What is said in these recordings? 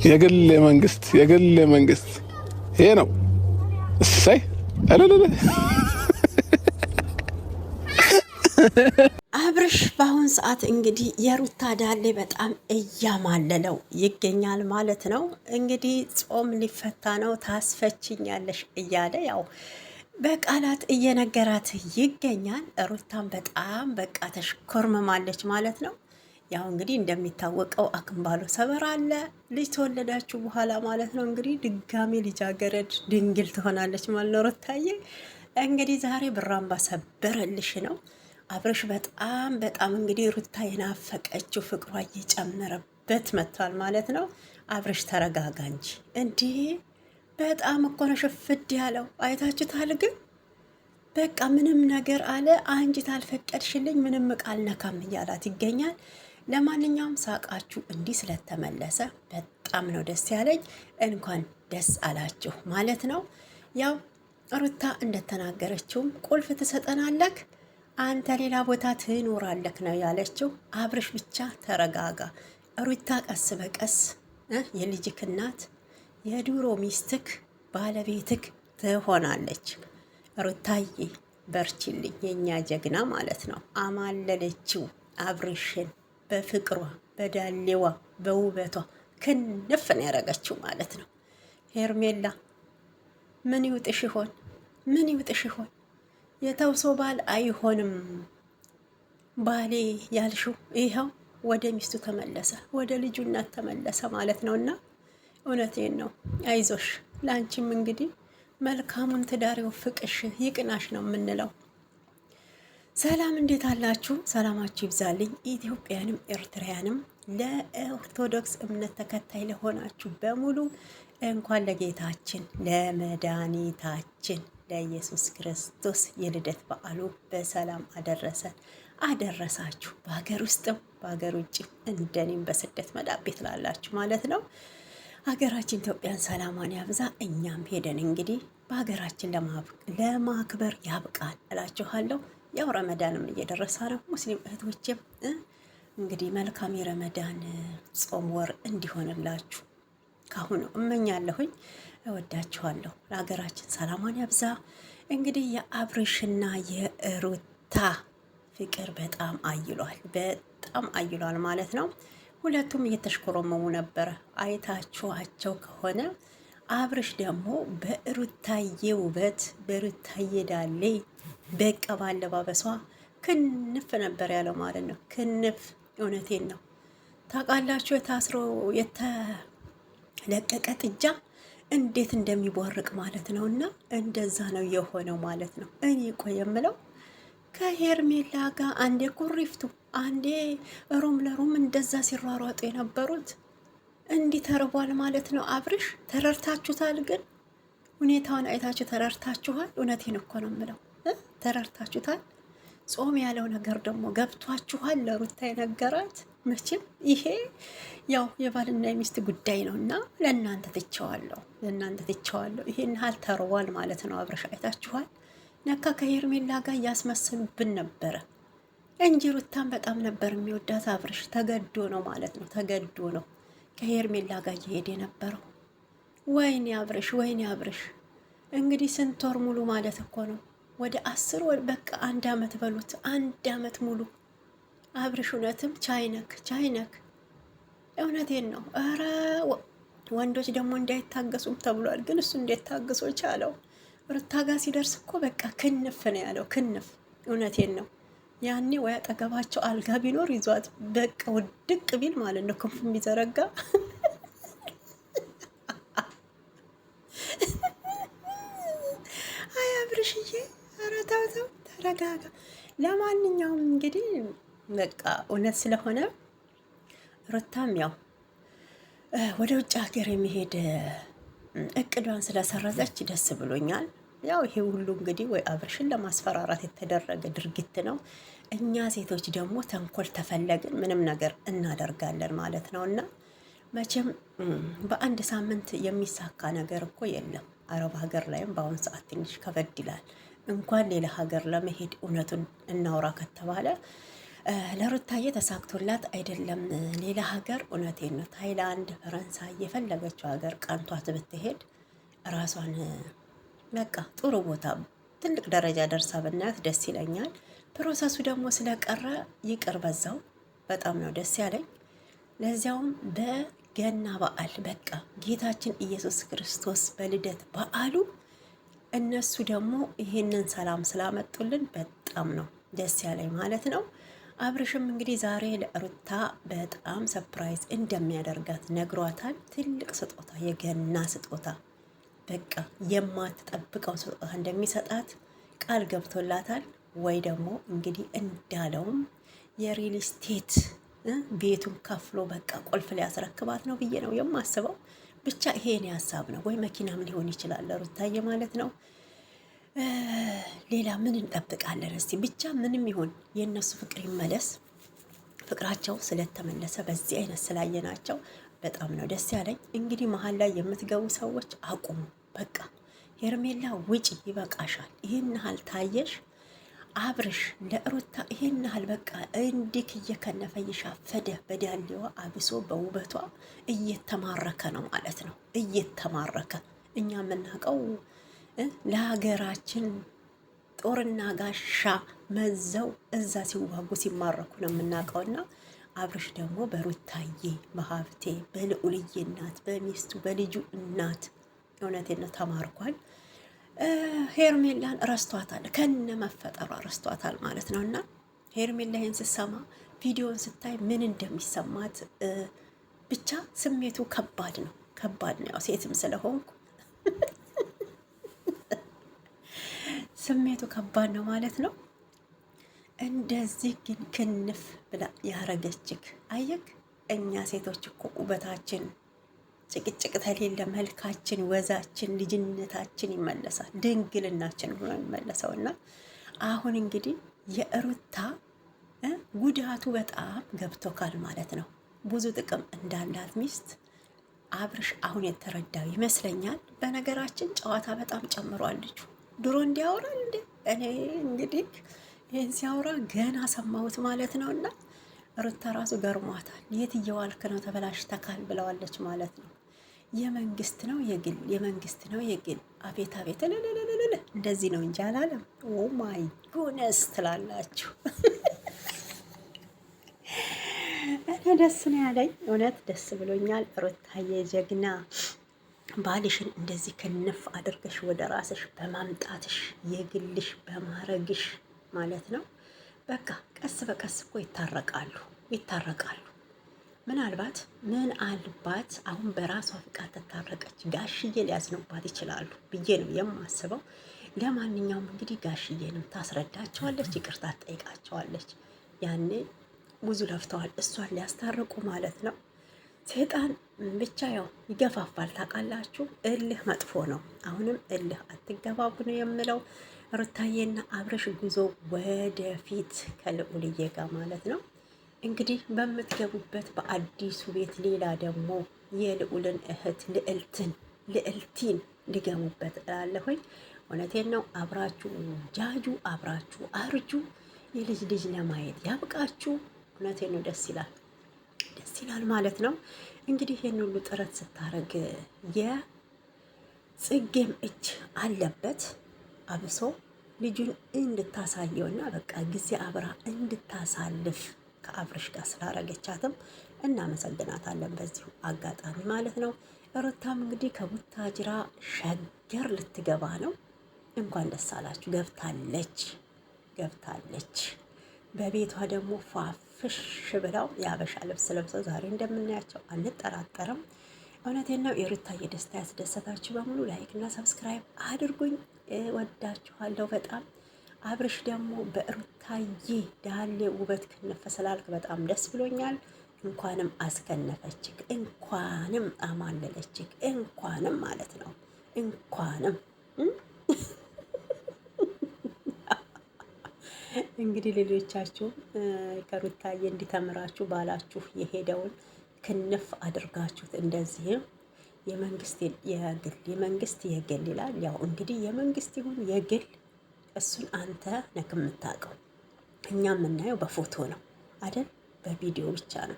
የግል መንግስት ይሄ ነው። እሰይ አለለ አብርሽ በአሁን ሰዓት እንግዲህ የሩታ ዳሌ በጣም እያማለለው ይገኛል ማለት ነው። እንግዲህ ጾም ሊፈታ ነው ታስፈችኛለሽ እያለ ያው በቃላት እየነገራት ይገኛል። ሩታን በጣም በቃ ተሽኮርመማለች ማለት ነው። ያው እንግዲህ እንደሚታወቀው አክምባሎ ሰበር አለ። ልጅ ተወለዳችሁ በኋላ ማለት ነው እንግዲህ ድጋሜ ልጃገረድ ድንግል ትሆናለች ማለት ነው። ሩታዬ እንግዲህ ዛሬ ብራምባ ሰበረልሽ ነው አብርሽ። በጣም እንግዲህ ሩታ የናፈቀችው ፍቅሯ እየጨመረበት መጥቷል ማለት ነው። አብርሽ ተረጋጋ እንጂ እንዲህ በጣም እኮ ነው ሽፍድ ያለው አይታችሁታል። ግን በቃ ምንም ነገር አለ አንቺ ታልፈቀድሽልኝ ምንም ቃል ነካም እያላት ይገኛል። ለማንኛውም ሳቃችሁ እንዲህ ስለተመለሰ በጣም ነው ደስ ያለኝ። እንኳን ደስ አላችሁ ማለት ነው። ያው ሩታ እንደተናገረችውም ቁልፍ ትሰጠናለክ አንተ ሌላ ቦታ ትኖራለክ ነው ያለችው። አብርሽ ብቻ ተረጋጋ። ሩታ ቀስ በቀስ የልጅክ እናት የድሮ ሚስትክ ባለቤትክ ትሆናለች። ሩታዬ በርችልኝ የኛ ጀግና ማለት ነው። አማለለችው አብርሽን በፍቅሯ በዳሌዋ በውበቷ ክንፍን ያደረገችው ማለት ነው። ሄርሜላ ምን ይውጥሽ ይሆን? ምን ይውጥሽ ይሆን? የተውሶ ባል አይሆንም ባሌ ያልሽው ይኸው ወደ ሚስቱ ተመለሰ፣ ወደ ልጁ እናት ተመለሰ ማለት ነው። እና እውነቴን ነው። አይዞሽ ለአንቺም እንግዲህ መልካሙን ትዳር ይወፍቅሽ ይቅናሽ ነው የምንለው። ሰላም እንዴት አላችሁ? ሰላማችሁ ይብዛልኝ። ኢትዮጵያንም ኤርትራያንም ለኦርቶዶክስ እምነት ተከታይ ለሆናችሁ በሙሉ እንኳን ለጌታችን ለመድኃኒታችን ለኢየሱስ ክርስቶስ የልደት በዓሉ በሰላም አደረሳችሁ። በሀገር ውስጥም በሀገር ውጭም እንደኔም በስደት መዳብ ቤት ላላችሁ ማለት ነው። ሀገራችን ኢትዮጵያን ሰላሟን ያብዛ። እኛም ሄደን እንግዲህ በሀገራችን ለማክበር ያብቃን እላችኋለሁ። ያው ረመዳንም እየደረሰ ነው። ሙስሊም እህቶችም እንግዲህ መልካም የረመዳን ጾም ወር እንዲሆንላችሁ ካሁኑ እመኛለሁኝ። እወዳችኋለሁ። ለሀገራችን ሰላሟን ያብዛ። እንግዲህ የአብርሽና የሩታ ፍቅር በጣም አይሏል ማለት ነው። ሁለቱም እየተሽኮረመሙ ነበረ። አይታችኋቸው ከሆነ አብርሽ ደግሞ በሩታዬ ውበት በሩታዬ ዳሌ በቃ ባለባበሷ ክንፍ ነበር ያለው ማለት ነው። ክንፍ እውነቴን ነው። ታውቃላችሁ የታስሮ የተለቀቀ ጥጃ እንዴት እንደሚቦርቅ ማለት ነው። እና እንደዛ ነው የሆነው ማለት ነው። እኔ ቆይ የምለው ከሄርሜላ ጋር አንዴ ኩሪፍቱ አንዴ ሮም ለሮም እንደዛ ሲሯሯጡ የነበሩት እንዲህ ተርቧል ማለት ነው። አብርሽ ተረርታችሁታል። ግን ሁኔታውን አይታችሁ ተረርታችኋል። እውነቴን እኮ ነው የምለው ተረርታችሁታል። ጾም ያለው ነገር ደግሞ ገብቷችኋል። ለሩታ የነገራት መቼም ይሄ ያው የባልና የሚስት ጉዳይ ነው እና ለእናንተ ትቸዋለሁ። ይሄን ሀል ተርቧል ማለት ነው። አብርሽ አይታችኋል። ነካ ከሄርሜላ ጋር እያስመስሉብን ነበረ እንጂ ሩታን በጣም ነበር የሚወዳት አብርሽ። ተገዶ ነው ማለት ነው። ተገዶ ነው ከሄርሜላ ጋር እየሄደ የነበረው። ወይኔ አብርሽ እንግዲህ ስንት ወር ሙሉ ማለት እኮ ነው ወደ 10 ወር በቃ 1 አመት በሉት። 1 አመት ሙሉ አብርሽ እውነትም ቻይነክ እውነቴን ነው። ኧረ ወንዶች ደግሞ እንዳይታገሱም ተብሏል። ግን እሱ እንዴት ታግሶ ቻለው? ሩታ ጋር ሲደርስ እኮ በቃ ክንፍ ነው ያለው። ክንፍ እውነቴን ነው። ያኔ ወይ አጠገባቸው አልጋ ቢኖር ይዟት በቃ ውድቅ ቢል ማለት ነው ክንፉ የሚዘረጋ አይ አብርሽዬ፣ ኧረ ተው ተረጋጋ። ለማንኛውም እንግዲህ በቃ እውነት ስለሆነ ሩታም ያው ወደ ውጭ ሀገር የሚሄድ እቅዷን ስለሰረዘች ደስ ብሎኛል። ያው ይሄ ሁሉ እንግዲህ ወይ አብርሽን ለማስፈራራት የተደረገ ድርጊት ነው። እኛ ሴቶች ደግሞ ተንኮል ተፈለግን ምንም ነገር እናደርጋለን ማለት ነው። እና መቼም በአንድ ሳምንት የሚሳካ ነገር እኮ የለም። አረብ ሀገር ላይም በአሁን ሰዓት ትንሽ ከበድ ይላል። እንኳን ሌላ ሀገር ለመሄድ እውነቱን እናውራ ከተባለ ለሩታዬ ተሳክቶላት አይደለም ሌላ ሀገር፣ እውነቴን ነው፣ ታይላንድ፣ ፈረንሳይ የፈለገችው ሀገር ቀንቷት ብትሄድ ራሷን በቃ ጥሩ ቦታ ትልቅ ደረጃ ደርሳ ብናያት ደስ ይለኛል። ፕሮሰሱ ደግሞ ስለቀረ ይቅር በዛው። በጣም ነው ደስ ያለኝ። ለዚያውም በገና በዓል በቃ ጌታችን ኢየሱስ ክርስቶስ በልደት በዓሉ እነሱ ደግሞ ይሄንን ሰላም ስላመጡልን በጣም ነው ደስ ያለኝ ማለት ነው። አብርሽም እንግዲህ ዛሬ ለሩታ በጣም ሰፕራይዝ እንደሚያደርጋት ነግሯታል። ትልቅ ስጦታ፣ የገና ስጦታ፣ በቃ የማትጠብቀው ስጦታ እንደሚሰጣት ቃል ገብቶላታል። ወይ ደግሞ እንግዲህ እንዳለውም የሪል ስቴት ቤቱን ከፍሎ በቃ ቁልፍ ሊያስረክባት ነው ብዬ ነው የማስበው። ብቻ ይሄን ሀሳብ ነው፣ ወይ መኪናም ሊሆን ይችላል ለሩታዬ ማለት ነው። ሌላ ምን እንጠብቃለን? እስቲ ብቻ ምንም ይሁን የእነሱ ፍቅር ይመለስ። ፍቅራቸው ስለተመለሰ በዚህ አይነት ስላየናቸው በጣም ነው ደስ ያለኝ። እንግዲህ መሀል ላይ የምትገቡ ሰዎች አቁሙ፣ በቃ ሄርሜላ ውጪ፣ ይበቃሻል። ይህን ያህል ታየሽ። አብርሽ ለሩታ ይህን ያህል በቃ እንዲክ እየከነፈ እየሻፈደ በዳሌዋ አብሶ በውበቷ እየተማረከ ነው ማለት ነው። እየተማረከ እኛ የምናውቀው ለሀገራችን ጦርና ጋሻ መዘው እዛ ሲዋጉ ሲማረኩ ነው የምናውቀውና አብርሽ ደግሞ በሩታዬ በሀብቴ በልዑልዬ እናት በሚስቱ በልጁ እናት እውነቴን ተማርኳል። ሄርሜላን ረስቷታል፣ ከነ መፈጠሯ ረስቷታል ማለት ነው። እና ሄርሜላ ይህን ስትሰማ ቪዲዮን ስታይ ምን እንደሚሰማት ብቻ ስሜቱ ከባድ ነው፣ ከባድ ነው። ያው ሴትም ስለሆንኩ ስሜቱ ከባድ ነው ማለት ነው። እንደዚህ ግን ክንፍ ብላ ያረገችክ አየክ። እኛ ሴቶች እኮ ውበታችን ጭቅጭቅ ተሌለ መልካችን፣ ወዛችን፣ ልጅነታችን ይመለሳል፣ ድንግልናችን ሆኖ የሚመለሰው እና አሁን እንግዲህ የሩታ ጉዳቱ በጣም ገብቶካል ማለት ነው። ብዙ ጥቅም እንዳላት ሚስት አብርሽ አሁን የተረዳው ይመስለኛል። በነገራችን ጨዋታ በጣም ጨምሯል ልጁ። ድሮ እንዲያወራል እንዴ? እኔ እንግዲህ ይህን ሲያወራ ገና ሰማሁት ማለት ነው። እና ሩታ ራሱ ገርሟታል። የት እየዋልክ ነው ተበላሽተካል ብለዋለች ማለት ነው። የመንግስት ነው የግል፣ የመንግስት ነው የግል። አቤት አቤት ልልልልል እንደዚህ ነው እንጂ አላለም። ኦ ማይ ጎነስ ትላላችሁ። እኔ ደስ ነው ያለኝ፣ እውነት ደስ ብሎኛል። ሩታዬ ጀግና፣ ባልሽን እንደዚህ ክንፍ አድርገሽ ወደ ራስሽ በማምጣትሽ የግልሽ በማረግሽ ማለት ነው። በቃ ቀስ በቀስ እኮ ይታረቃሉ ይታረቃሉ። ምናልባት ምን አልባት አሁን በራሷ ፍቃድ ተታረቀች፣ ጋሽዬ ሊያዝኑባት ይችላሉ ብዬ ነው የማስበው። ለማንኛውም እንግዲህ ጋሽዬንም ታስረዳቸዋለች፣ ይቅርታ ትጠይቃቸዋለች። ያኔ ብዙ ለፍተዋል እሷን ሊያስታርቁ ማለት ነው። ሴጣን ብቻ ያው ይገፋፋል ታውቃላችሁ። እልህ መጥፎ ነው። አሁንም እልህ አትገባቡ ነው የምለው። ሩታዬና አብርሽ ጉዞ ወደፊት ከልዑልዬ ጋር ማለት ነው። እንግዲህ በምትገቡበት በአዲሱ ቤት ሌላ ደግሞ የልዑልን እህት ልዕልቲን ሊገቡበት እላለሁኝ። እውነቴን ነው። አብራችሁ ጃጁ፣ አብራችሁ አርጁ፣ የልጅ ልጅ ለማየት ያብቃችሁ። እውነቴን ነው። ደስ ይላል፣ ደስ ይላል ማለት ነው። እንግዲህ ይህን ሁሉ ጥረት ስታረግ የጽጌም እጅ አለበት። አብሶ ልጁን እንድታሳየውና በቃ ጊዜ አብራ እንድታሳልፍ ከአብርሽ ጋር ስላረገቻትም እናመሰግናታለን በዚሁ አጋጣሚ ማለት ነው። ሩታም እንግዲህ ከቡታጅራ ሸገር ልትገባ ነው። እንኳን ደስ አላችሁ። ገብታለች። በቤቷ ደግሞ ፏፍሽ ብለው የአበሻ ልብስ ለብሰው ዛሬ እንደምናያቸው አንጠራጠርም። እውነቴን ነው። የሩታዬ ደስታ ያስደሰታችሁ በሙሉ ላይክ እና ሰብስክራይብ አድርጉኝ። ወዳችኋለሁ በጣም። አብርሽ ደግሞ በሩታዬ ዳሌ ውበት ክንፍ ስላልክ በጣም ደስ ብሎኛል። እንኳንም አስከነፈችክ፣ እንኳንም አማለለችክ፣ እንኳንም ማለት ነው እንኳንም እንግዲህ ሌሎቻችሁም ከሩታዬ እንዲተምራችሁ ባላችሁ የሄደውን ክንፍ አድርጋችሁት እንደዚህም የመንግስት የግል የመንግስት የግል ይላል። ያው እንግዲህ የመንግስት ይሁን የግል እሱን አንተ ነክ የምታውቀው፣ እኛ የምናየው በፎቶ ነው። አይደል? በቪዲዮ ብቻ ነው።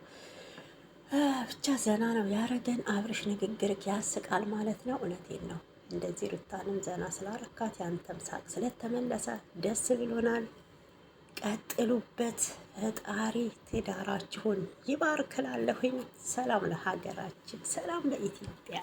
ብቻ ዘና ነው ያረገን አብርሽ። ንግግር ያስቃል ማለት ነው። እውነቴን ነው። እንደዚህ ሩታንም ዘና ስላረካት ያንተም ሳቅ ስለተመለሰ ደስ ብሎናል። ቀጥሉበት። ፈጣሪ ትዳራችሁን ይባርክላለሁኝ። ሰላም ለሀገራችን፣ ሰላም ለኢትዮጵያ።